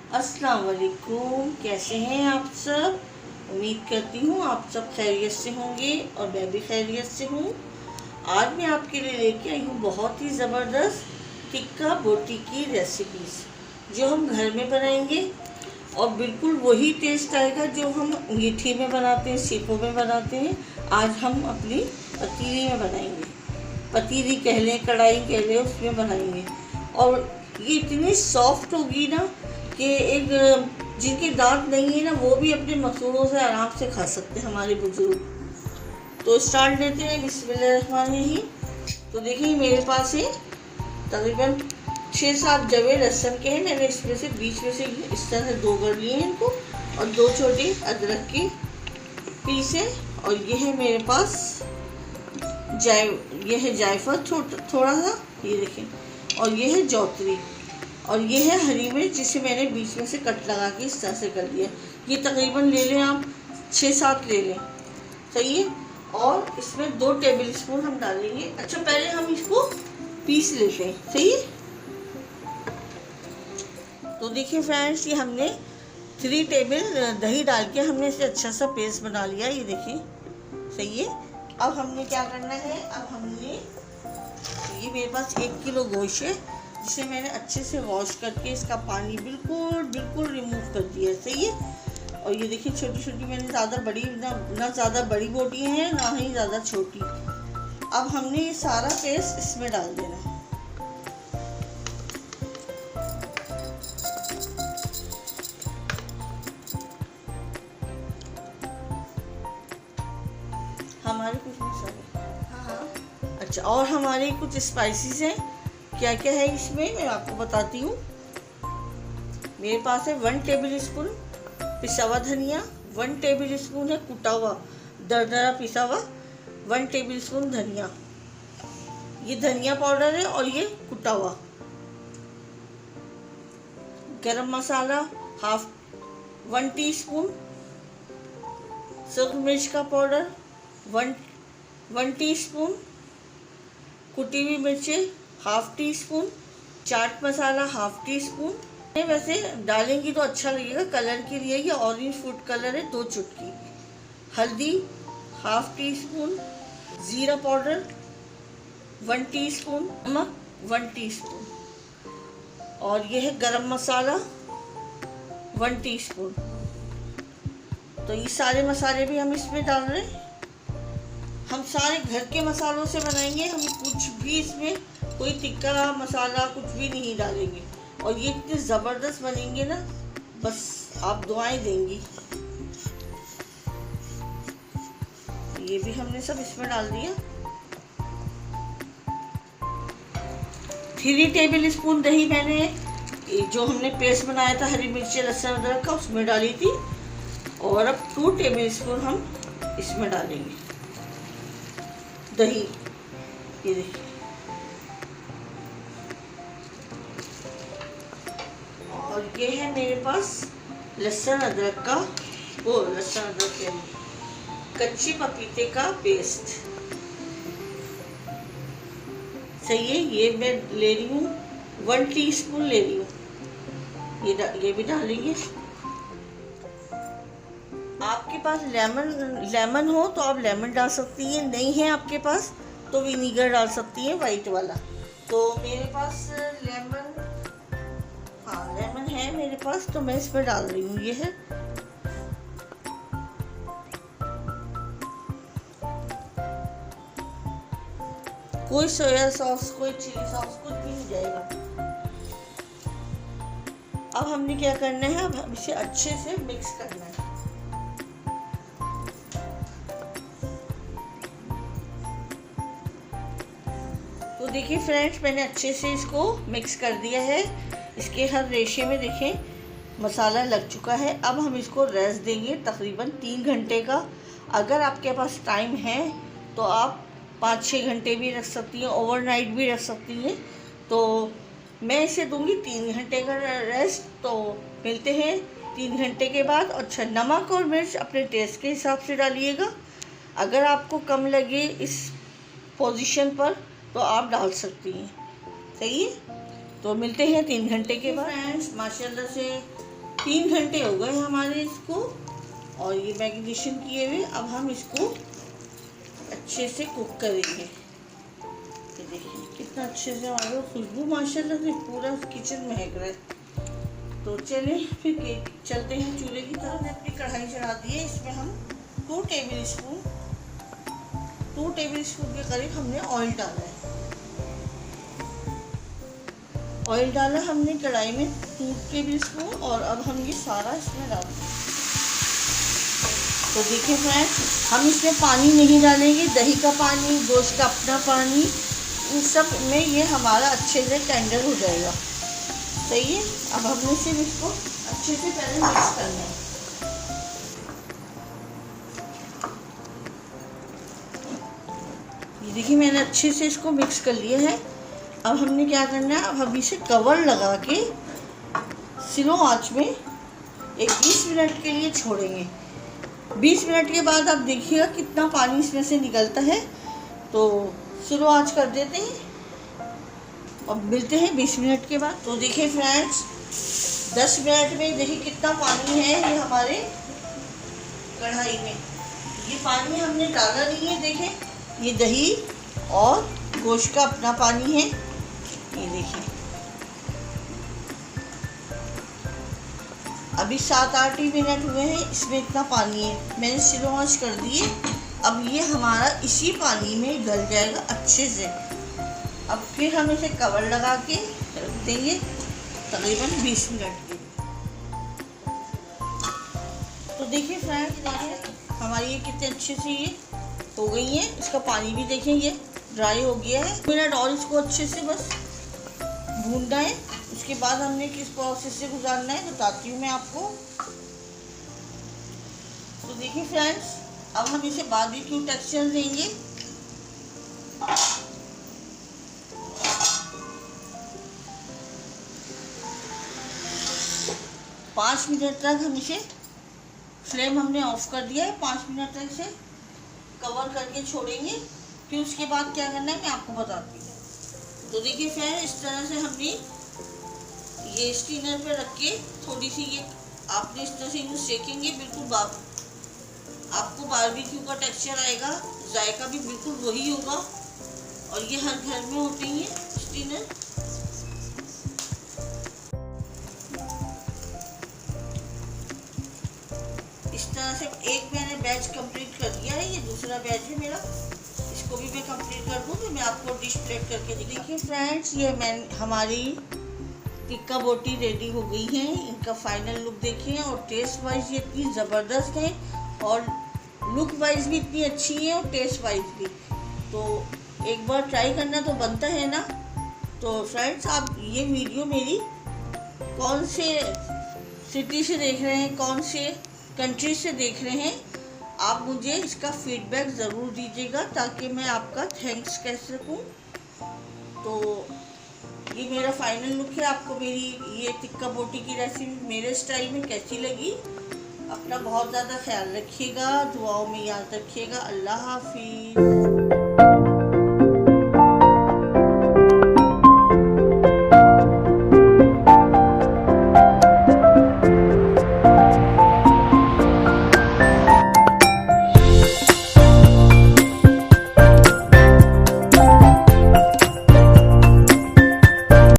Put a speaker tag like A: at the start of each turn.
A: अस्सलाम वालेकुम। कैसे हैं आप सब? उम्मीद करती हूँ आप सब खैरियत से होंगे और मैं भी खैरियत से हूँ। आज मैं आपके लिए लेके आई हूँ बहुत ही ज़बरदस्त टिक्का बोटी की रेसिपीज़ जो हम घर में बनाएंगे और बिल्कुल वही टेस्ट आएगा जो हम अंगीठी में बनाते हैं, सीपों में बनाते हैं। आज हम अपनी पतीली में बनाएंगे, पतीली कह लें, कढ़ाई कह लें, उसमें बनाएंगे। और ये इतनी सॉफ्ट होगी ना कि एक जिनके दांत नहीं है ना वो भी अपने मसूड़ों से आराम से खा सकते हैं, हमारे बुजुर्ग। तो स्टार्ट लेते हैं, बिस्मिल्लाहिर्रहमानिर्रहीम। तो देखिए मेरे पास है तकरीबन 6-7 जवे लहसुन के हैं। मैंने इसमें से बीच में से इस तरह से 2 कर लिए हैं इनको, और 2 छोटे अदरक के पीस है। और ये है मेरे पास ये है जायफल थोड़ा सा, ये देखें। और ये है जौतरी, और ये है हरी मिर्च जिसे मैंने बीच में से कट लगा के इस तरह से कर दिया। ये तकरीबन ले लें आप 6-7 ले लें, सही है। और इसमें 2 टेबल स्पून हम डालेंगे। अच्छा, पहले हम इसको पीस लेते हैं, सही है। तो देखिए फ्रेंड्स, ये हमने 3 टेबल दही डाल के हमने इसे अच्छा सा पेस्ट बना लिया, ये देखिए, सही है। अब हमने क्या करना है, अब हमने ये मेरे पास 1 किलो गोश्त है जिसे मैंने अच्छे से वॉश करके इसका पानी बिल्कुल रिमूव कर दिया है, सही है। और ये देखिए छोटी छोटी, मैंने ज़्यादा बड़ी ना ज़्यादा बड़ी बोटी हैं ना ही ज़्यादा छोटी। अब हमने ये सारा पेस्ट इसमें डाल देना है। हमारे कुछ मसाले, हाँ, अच्छा, और हमारे कुछ स्पाइसेस हैं। क्या क्या है इसमें मैं आपको बताती हूँ। मेरे पास है 1 टेबल स्पून पिसा हुआ धनिया, 1 टेबल स्पून है कुटा हुआ दरदरा पिसा हुआ 1 टेबल स्पून धनिया, ये धनिया पाउडर है। और ये कुटा हुआ गरम मसाला 1 टीस्पून, सूखी मिर्च का पाउडर 1 टीस्पून, कुटी हुई मिर्चें 1/2 टीस्पून, चाट मसाला 1/2 टीस्पून। वैसे डालेंगी तो अच्छा लगेगा कलर के लिए, ये ऑरेंज फूड कलर है, 2 चुटकी। हल्दी 1/2 टीस्पून, ज़ीरा पाउडर 1 टीस्पून, नमक 1 टीस्पून, और ये है गरम मसाला 1 टीस्पून। तो ये सारे मसाले भी हम इसमें डाल रहे हैं। हम सारे घर के मसालों से बनाएंगे, हम कुछ भी इसमें कोई टिक्का मसाला कुछ भी नहीं डालेंगे। और ये इतने ज़बरदस्त बनेंगे ना, बस आप दुआएं देंगी। ये भी हमने सब इसमें डाल दिया। 3 टेबल स्पून दही मैंने जो हमने पेस्ट बनाया था हरी मिर्ची लहसुन अदरक का उसमें डाली थी। और अब 2 टेबल स्पून हम इसमें डालेंगे दही, ये देखिए। और ये है मेरे पास लहसुन अदरक का लहसुन अदरक के कच्चे पपीते का पेस्ट, सही है। ये मैं ले रही हूँ 1 टीस्पून ले रही हूँ, ये भी डालेंगे। आपके पास लेमन हो तो आप लेमन डाल सकती हैं, नहीं है आपके पास तो विनीगर डाल सकती हैं, वाइट वाला। तो मेरे पास लेमन है मेरे पास, तो मैं इसमें डाल रही हूँ। ये है कोई सोया सॉस कोई चिली सॉस कुछ भी नहीं जाएगा। अब हमने क्या करना है, अब इसे अच्छे से मिक्स करना है। तो देखिए फ्रेंड्स, मैंने अच्छे से इसको मिक्स कर दिया है। इसके हर रेशे में देखें मसाला लग चुका है। अब हम इसको रेस्ट देंगे तकरीबन 3 घंटे का। अगर आपके पास टाइम है तो आप 5-6 घंटे भी रख सकती हैं, ओवरनाइट भी रख सकती हैं। तो मैं इसे दूंगी 3 घंटे का रेस्ट। तो मिलते हैं 3 घंटे के बाद। अच्छा, नमक और मिर्च अपने टेस्ट के हिसाब से डालिएगा। अगर आपको कम लगे इस पोजीशन पर तो आप डाल सकती हैं, सही है। तो मिलते हैं 3 घंटे के बाद। फ्रेंड्स, माशाल्लाह से 3 घंटे हो गए हमारे इसको और ये मैरिनेशन किए हुए। अब हम इसको अच्छे से कुक करेंगे। ये देखिए कितना अच्छे से हमारा खुशबू माशाल्लाह से पूरा किचन महक रहा है। तो चलिए फिर चलते हैं चूल्हे की तरफ। हमने अपनी कढ़ाई चढ़ा दी है। इसमें हम 2 टेबल स्पून के करीब हमने ऑयल डाला है। ऑयल डाला हमने कढ़ाई में 2 टेबल स्पून और अब हम ये सारा इसमें डाल देंगे। तो देखिए फ्रेंड्स, हम इसमें पानी नहीं डालेंगे, दही का पानी, गोश्त का अपना पानी, इन सब में ये हमारा अच्छे से टेंडर हो जाएगा। सही है। अब हमने सिर्फ इसको अच्छे से पहले मिक्स करना है। ये देखिए मैंने अच्छे से इसको मिक्स कर लिया है। अब हमने क्या करना है, अब हम इसे कवर लगा के स्लो आंच में एक 20 मिनट के लिए छोड़ेंगे। 20 मिनट के बाद आप देखिएगा कितना पानी इसमें से निकलता है। तो स्लो आंच कर देते हैं और मिलते हैं 20 मिनट के बाद। तो देखिए फ्रेंड्स, 10 मिनट में देखिए कितना पानी है ये हमारे कढ़ाई में। ये पानी हमने डाला नहीं है। देखें ये दही और गोश्त का अपना पानी है। ये देखिए अभी 7-8 ही मिनट हुए हैं, इसमें इतना पानी है। मैंने स्लो आंच कर दी है। अब ये हमारा इसी पानी में गल जाएगा अच्छे से। अब फिर हम इसे कवर लगा के रख देंगे तकरीबन 20 मिनट के। तो देखिए फ्रेंड्स, हमारी ये कितने अच्छे से ये हो गई है। इसका पानी भी देखें ये ड्राई हो गया है। मिनट और इसको अच्छे से बस भूनना है। उसके बाद हमने किस प्रोसेस से गुजारना है बताती हूँ मैं आपको। तो देखिए फ्रेंड्स, अब हम इसे बारबेक्यू टेक्सचर देंगे। पाँच मिनट तक हम इसे, फ्लेम हमने ऑफ कर दिया है। 5 मिनट तक इसे कवर करके छोड़ेंगे। फिर उसके बाद क्या करना है मैं आपको बताती हूँ। तो देखिए फ्रेंड्स, इस तरह से हमने ये स्टीनर पे रख के थोड़ी सी ये आपने इस तरह से इन्हें सेकेंगे। बिल्कुल आपको बारबेक्यू का टेक्सचर आएगा, जायका भी बिल्कुल वही होगा। और ये हर घर में होते ही है स्टीनर। इस तरह से एक मैंने बैच कंप्लीट कर दिया है। ये दूसरा बैच है मेरा, इसको भी मैं कंप्लीट कर दूँ तो मैं आपको डिश प्लेट करके देखिए फ्रेंड्स, ये हमारी टिक्का बोटी रेडी हो गई है। इनका फाइनल लुक देखिए और टेस्ट वाइज ये इतनी ज़बरदस्त है और लुक वाइज भी इतनी अच्छी है और टेस्ट वाइज भी। तो एक बार ट्राई करना तो बनता है ना। तो फ्रेंड्स, आप ये वीडियो मेरी कौन से सिटी से देख रहे हैं, कौन से कंट्री से देख रहे हैं, आप मुझे इसका फीडबैक ज़रूर दीजिएगा ताकि मैं आपका थैंक्स कह सकूं। तो ये मेरा फाइनल लुक है। आपको मेरी ये टिक्का बोटी की रेसिपी मेरे स्टाइल में कैसी लगी? अपना बहुत ज़्यादा ख्याल रखिएगा, दुआओं में याद रखिएगा। अल्लाह हाफिज़।